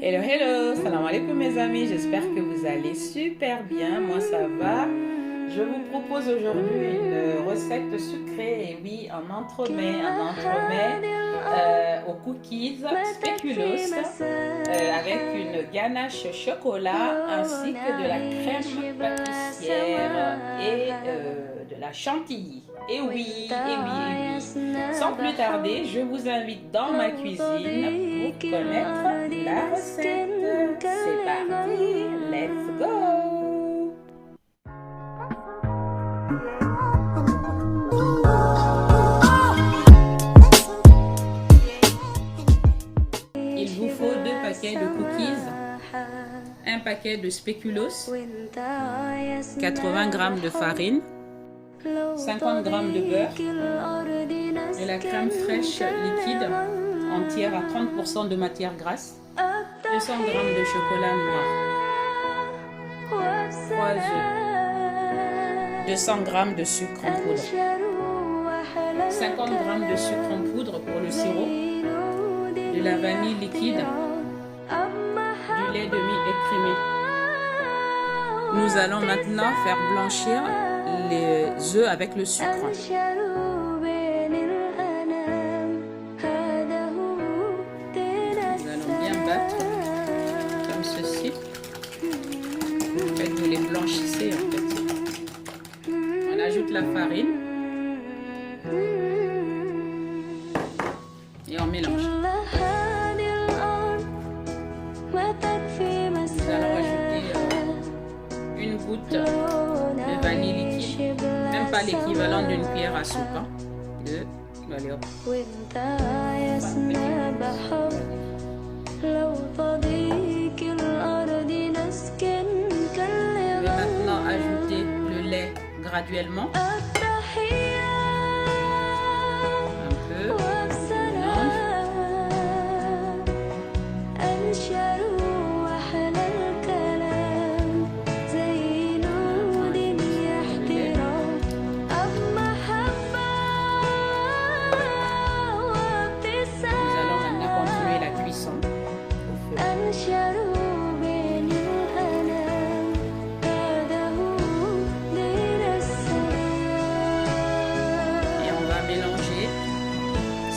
Hello, hello, salam alaikum mes amis, j'espère que vous allez super bien, moi ça va. Je vous propose aujourd'hui une recette sucrée, et oui, un entremets aux cookies spéculoos avec une ganache chocolat ainsi que de la crème pâtissière et de la chantilly. Et oui. Sans plus tarder, je vous invite dans ma cuisine pour connaître la recette. C'est parti, let's go! Il vous faut 2 paquets de cookies, un paquet de spéculoos, 80 g de farine, 50 g de beurre, de la crème fraîche liquide entière à 30% de matière grasse, 200 g de chocolat noir, 3 œufs, 200 g de sucre en poudre, 50 g de sucre en poudre pour le sirop, de la vanille liquide, du lait demi-écrémé. Nous allons maintenant faire blanchir les œufs avec le sucre. Nous allons bien battre comme ceci. En fait, vous les blanchissez en fait. On ajoute la farine et on mélange. Nous allons ajouter une goutte de vanille liquide, même pas l'équivalent d'une cuillère à soupe. Allez hop. Je vais maintenant ajouter le lait graduellement. Un peu.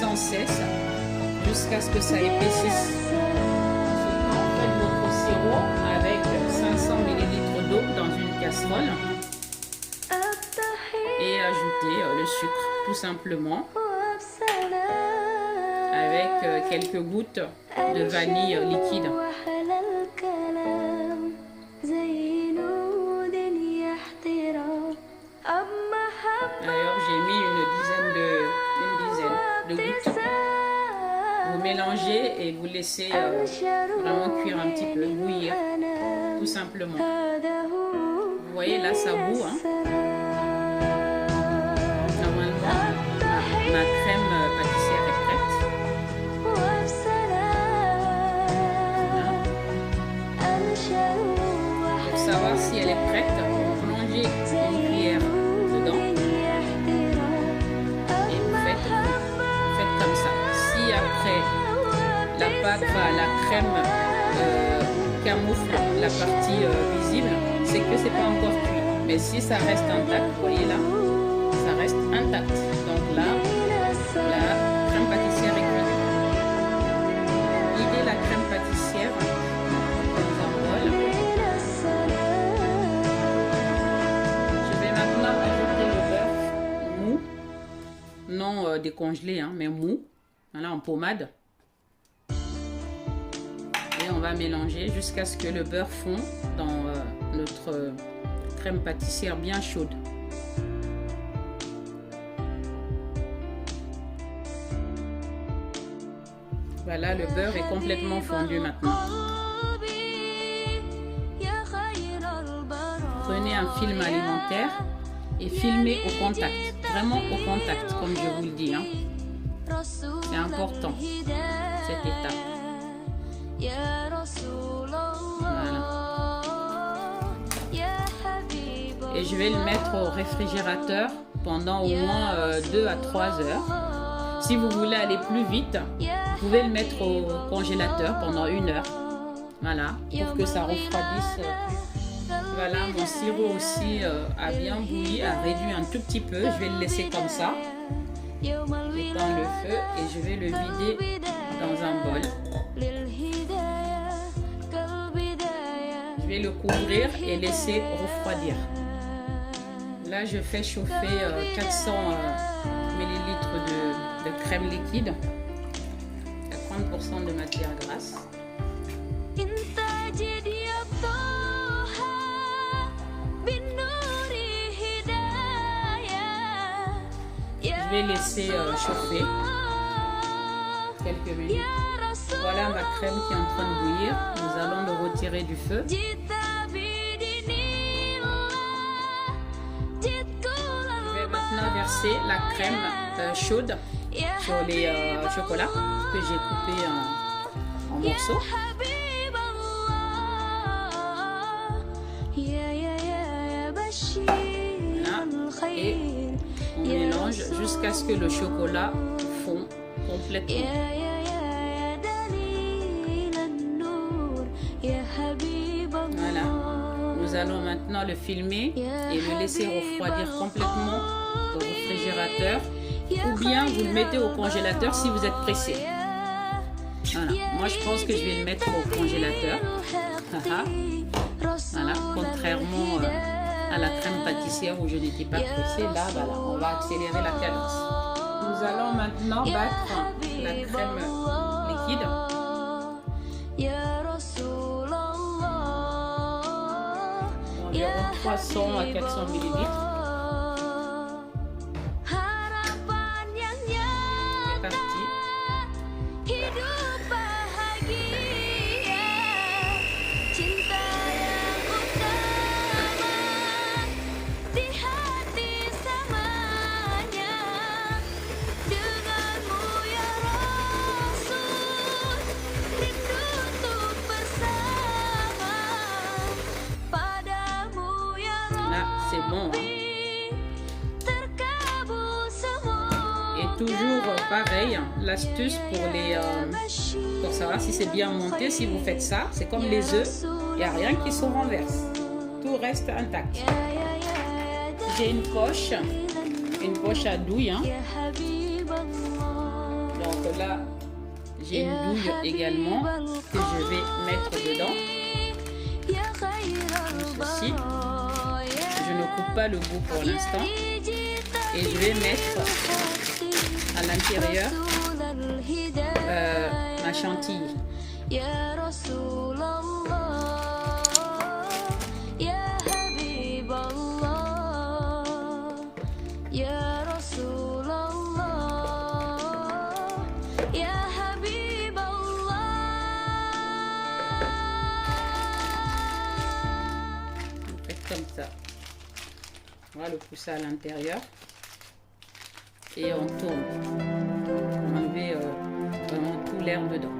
Sans cesse jusqu'à ce que ça épaississe. On fait votre sirop avec 500 ml d'eau dans une casserole et ajouter le sucre tout simplement avec quelques gouttes de vanille liquide. D'ailleurs, j'ai mis une dizaine de gouttes. Vous mélangez et vous laissez vraiment cuire un petit peu, bouillir, tout simplement. Vous voyez là, ça bout. Normalement, ma crème pâtissière est prête. Voilà. Pour savoir si elle est prête, vous plongez une cuillère dedans. Comme ça. Si après la pâte, la crème camoufle la partie visible, c'est que c'est pas encore cuit. Mais si ça reste intact, vous voyez là, ça reste intact. Donc là, la crème pâtissière est cuite. Videz la crème pâtissière dans un bol. Je vais maintenant ajouter le beurre mou. Non décongelé, mais mou, voilà, en pommade. Et on va mélanger jusqu'à ce que le beurre fond dans notre crème pâtissière bien chaude. Voilà, le beurre est complètement fondu maintenant. Prenez un film alimentaire et filmez au contact. Vraiment au contact, comme je vous le dis. C'est important, cette étape. Voilà. Et je vais le mettre au réfrigérateur pendant au moins 2 à 3 heures. Si vous voulez aller plus vite, vous pouvez le mettre au congélateur pendant 1 heure. Voilà, pour que ça refroidisse. Voilà, mon sirop aussi a bien bouilli, a réduit un tout petit peu. Je vais le laisser comme ça. J'éteins le feu et je vais le vider dans un bol. Je vais le couvrir et laisser refroidir. Là, je fais chauffer 400 ml de crème liquide. 30% de matière grasse. Je vais laisser chauffer quelques minutes. Voilà ma crème qui est en train de bouillir. Nous allons le retirer du feu. Je vais maintenant verser la crème chaude sur les chocolats que j'ai coupés en morceaux. Voilà. Et on mélange jusqu'à ce que le chocolat fond complètement. Voilà. Nous allons maintenant le filmer et le laisser refroidir complètement au réfrigérateur. Ou bien vous le mettez au congélateur si vous êtes pressé. Voilà. Moi je pense que je vais le mettre au congélateur. Voilà. Contrairement à la crème pâtissière où je n'étais pas pressée, là voilà, on va accélérer la cadence. Nous allons maintenant battre la crème liquide. Environ 300 à 400 ml. C'est parti. C'est bon, hein? Et toujours pareil, l'astuce pour savoir si c'est bien monté, si vous faites ça, c'est comme les œufs, il n'y a rien qui se renverse, tout reste intact. J'ai une poche à douille, hein? Donc là j'ai une douille également que je vais mettre dedans, comme ceci. Je ne coupe pas le bout pour l'instant et je vais mettre à l'intérieur ma chantilly. Comme ça. On va le pousser à l'intérieur et on tourne pour enlever vraiment tout l'air dedans.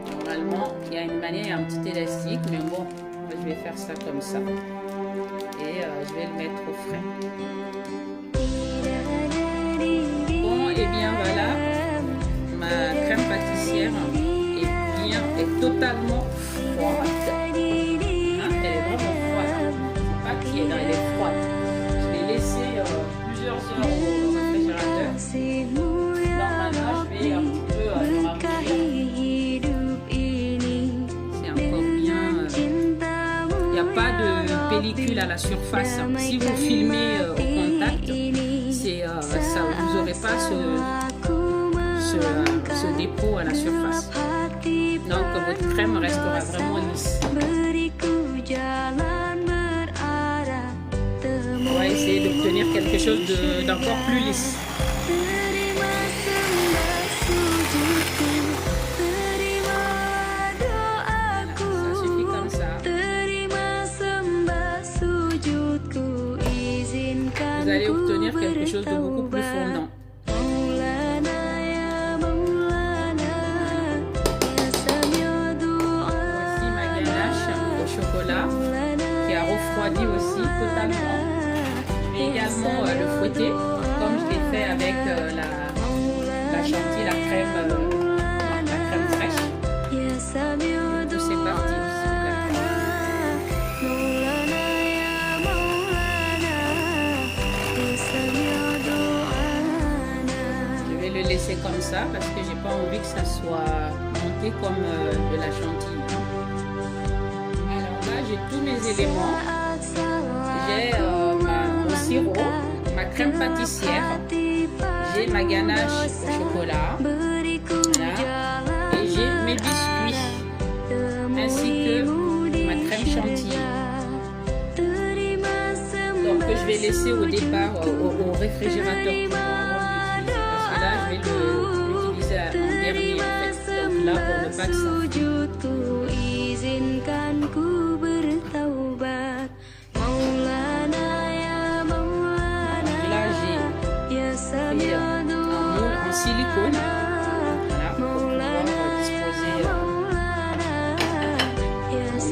Normalement, il y a une manière, il y a un petit élastique, mais bon, je vais faire ça comme ça et je vais le mettre au frais. Bon, et bien voilà, ma crème pâtissière est totalement froide. Elle est froide. Je l'ai laissé plusieurs heures au réfrigérateur. Normalement, je vais un petit peu le rafraîchir. C'est encore bien. Il n'y a pas de pellicule à la surface. Si vous filmez au contact, vous n'aurez pas ce dépôt à la surface. Donc votre crème restera vraiment lisse. On va essayer d'obtenir quelque chose d'encore plus lisse. Ça suffit comme ça. Vous allez obtenir quelque chose de beaucoup plus fondant. Voici ma ganache au chocolat qui a refroidi aussi totalement. Je vais également le fouetter comme je l'ai fait avec la chantilly, la crème fraîche. envie que ça soit monté comme de la chantilly. Alors là, j'ai tous mes éléments. J'ai mon sirop, ma crème pâtissière, j'ai ma ganache au chocolat, voilà, et j'ai mes biscuits, ainsi que ma crème chantilly. Donc que je vais laisser au départ au réfrigérateur pour l'utiliser, parce que là je vais l'utiliser en dernier en fait. Donc là pour ne pas que ça silicone, voilà, pour pouvoir disposer mon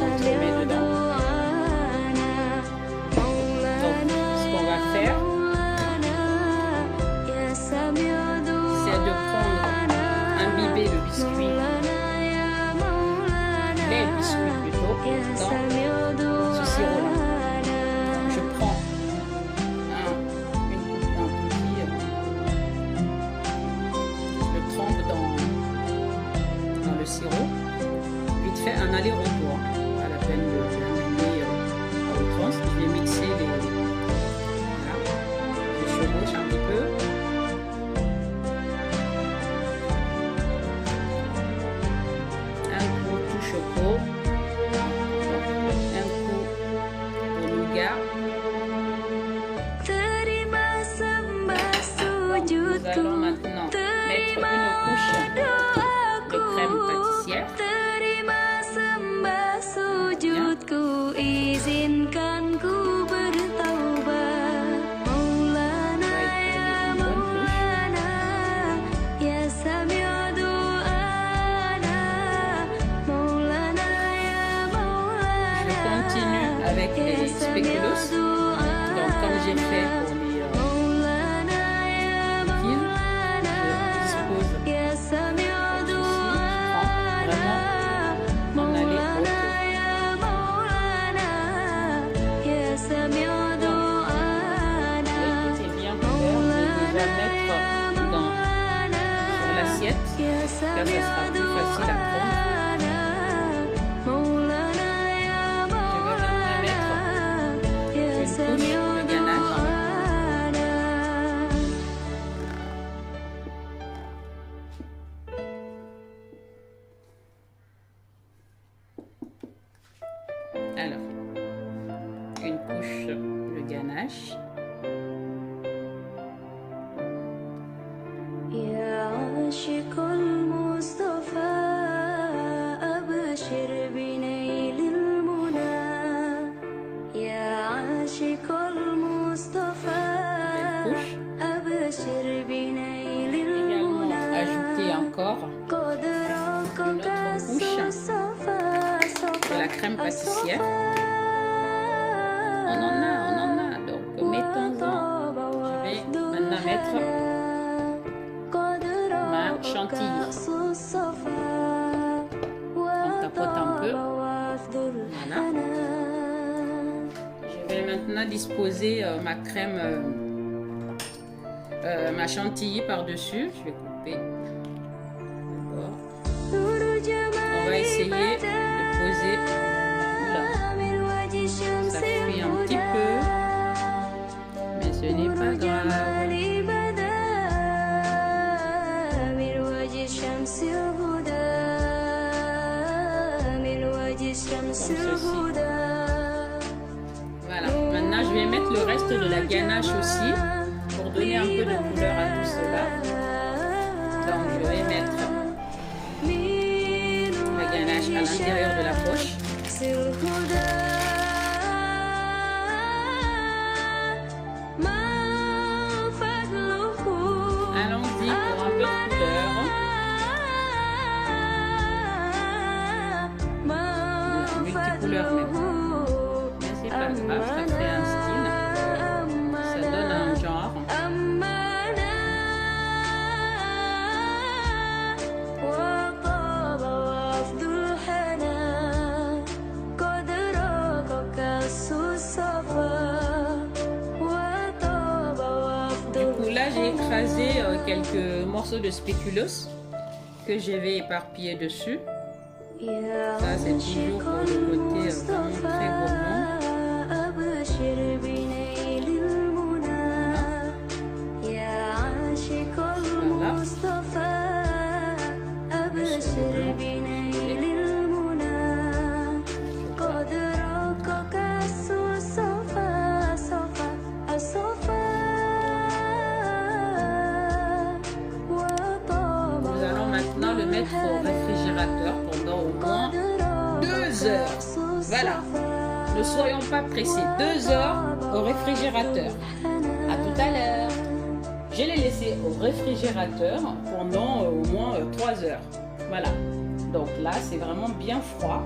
entremets dedans. Donc, ce qu'on va faire, c'est de prendre, imbiber le biscuit, les biscuits plutôt, dans ce sirop-là. Je prends dans le sirop, vite fait un aller-retour, pas la peine de l'amener à outrance. Je vais mixer les chevauches un petit peu. Un coup tout choco, un coup de nougat. Nous allons maintenant mettre une couche de crème pâtissière. Je continue avec les spéculoos. Donc comme j'ai fait pour les car ça sera plus facile à prendre. Je vais maintenant mettre une couche de ganache. Alors, une couche de ganache. عاشق المصطفى أبشر بنيل المنى يا عاشق المصطفى أبشر بنيل المنى. Ajouter encore une autre couche de la crème pâtissière. On en a, donc mettons-en. Je vais maintenant mettre chantilly. On tapote un peu. Voilà. Je vais maintenant disposer ma crème, ma chantilly par-dessus. Je vais couper. On va essayer de poser. Là. Ça fuit un petit peu, mais ce n'est pas grave. Comme ceci. Voilà, maintenant je vais mettre le reste de la ganache aussi pour donner un peu de couleur à tout cela. Donc je vais mettre la ganache à l'intérieur de la poche. Allons-y pour un peu de couleur. Multicouleur même. Mais c'est pas grave, ça fait un style. Ça donne un genre. Du coup là j'ai écrasé quelques morceaux de spéculoos que que je vais éparpiller dessus. Ça, c'est toujours pour le côté vraiment très gourmand. Nous allons maintenant le mettre au réfrigérateur pendant au moins 2 heures. Voilà. Ne soyons pas pressés. 2 heures au réfrigérateur. À tout à l'heure. Je l'ai laissé au réfrigérateur pendant au moins 3 heures. Voilà. Donc là, c'est vraiment bien froid.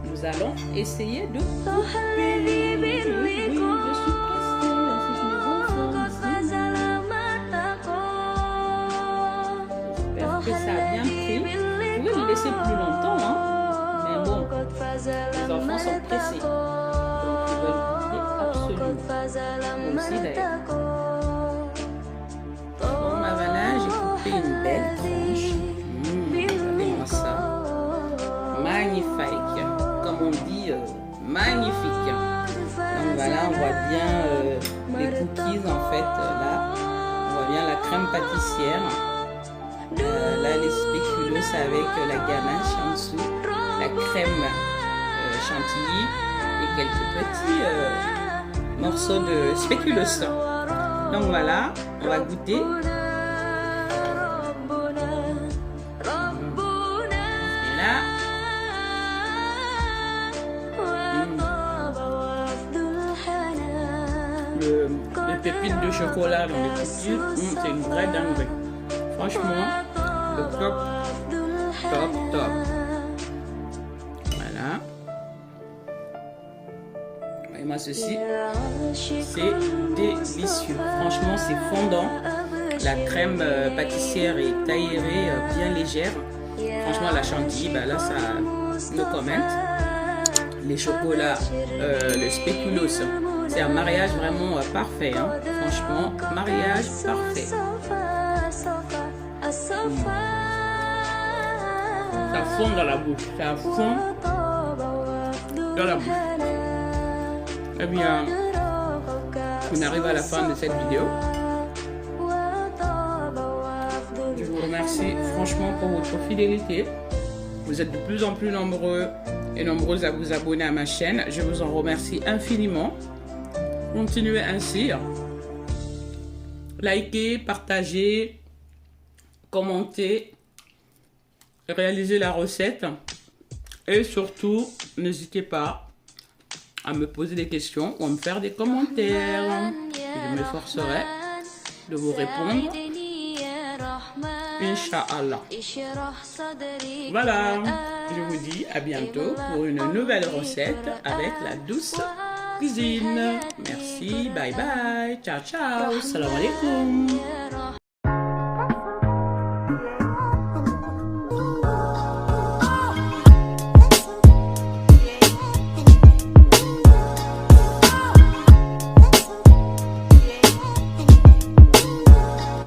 Nous allons essayer de couper. Oui, je suis pressée. Ainsi que mes enfants ici. J'espère que ça a bien pris. Vous pouvez le laisser plus longtemps, hein. Mais bon, les enfants sont pressés. Donc ils veulent goûter absolument. Moi aussi d'ailleurs. Bon, ben voilà, j'ai coupé une belle tranche. Regardez-moi ça. Magnifique. Comme on dit, magnifique. Donc voilà, on voit bien les cookies en fait là. On voit bien la crème pâtissière. Là, les spéculoos avec la ganache en dessous, la crème chantilly et quelques petits morceaux de spéculoos. Donc voilà, on va goûter. Et là, les pépites de chocolat dans les cookies, c'est une vraie dinguerie. Franchement, le top. Voilà. Et moi ceci, c'est délicieux. Franchement, c'est fondant. La crème pâtissière est taillée bien légère. Franchement, la chantilly, bah là, ça no comment. Les chocolats, le spéculoos, c'est un mariage vraiment parfait. Hein. Franchement, mariage parfait. Ça fond dans la bouche, ça fond dans la bouche. Eh bien, on arrive à la fin de cette vidéo. Je vous remercie franchement pour votre fidélité. Vous êtes de plus en plus nombreux et nombreuses à vous abonner à ma chaîne. Je vous en remercie infiniment. Continuez ainsi. Likez, partagez, commentez, réalisez la recette. Et surtout, n'hésitez pas à me poser des questions ou à me faire des commentaires. Je m'efforcerai de vous répondre. Inch'Allah. Voilà, je vous dis à bientôt pour une nouvelle recette avec la douce cuisine. Merci, bye bye, ciao ciao, salam alaikum.